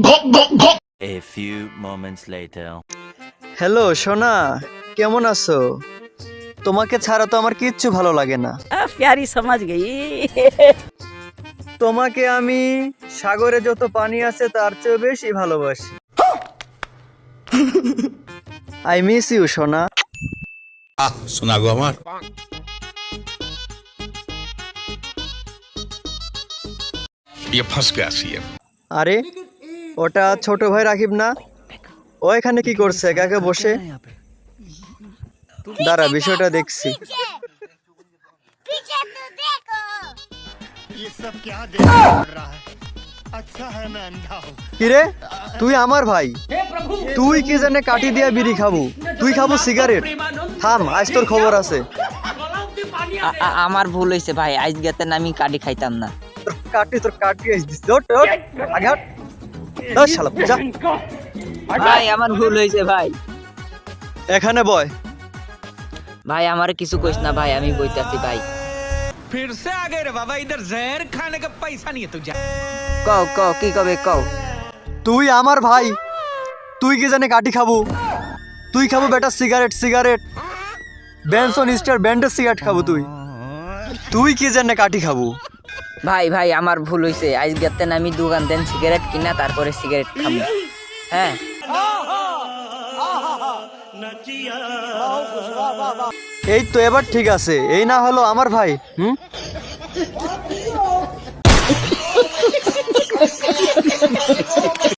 A few moments later. Hello সোনা, কেমন আছো? তোমাকে ছাড়া তো আমার কিচ্ছু ভালো লাগে না। प्यारी समझ गई। তোমাকে আমি সাগরে যত পানি আছে তার চেয়ে বেশি ভালোবাসি। আই মিস ইউ সোনা। শোনা গো আমার ফস গয়া সিএম। আরে ওটা ছোট ভাই রাকিব না? ও এখানে কি করছে একা একা বসে? দাঁড়া, বিষয়টা দেখছি। पीछे तो देखो। ये सब क्या देखने पड़ रहा है? अच्छा है मैं अंधा हूँ। কিরে, তুই আমার ভাই, তুই কি জানে কাটি দিয়া বিড়ি খাবো, তুই খাবো সিগারেট? থাম, আজ তোর খবর আছে। আমার ভুল হয়েছে ভাই, আজ গেতেন আমি কাটি খাইতাম না। তোর কাটি আইস দিস। ওঠ ওঠ, আগে হাট। ওই শালা, যা। ভাই আমার ভুল হয়েছে ভাই। এখানে বয়। ভাই আমার কিছু কইস না ভাই, আমি বইতাছি ভাই। फिर से आ गए रे बाबा, इधर जहर खाने का पैसा नहीं है तुझे। কও কও কি কবে কও। তুই আমার ভাই, তুই কি জানে কাটি খাবো? তুই খাবো বেটা সিগারেট, সিগারেট বেনসন স্টার ব্র্যান্ডের সিগারেট খাবো তুই। তুই কি জানে কাটি খাবো? ভাই ভাই আমার ভুল হয়েছে, আজ গেতেন আমি দোকান দেন সিগারেট কিনা তারপরে সিগারেট খাবো। হ্যাঁ এই তো এবার ঠিক আছে, এই না হলো আমার ভাই। হুম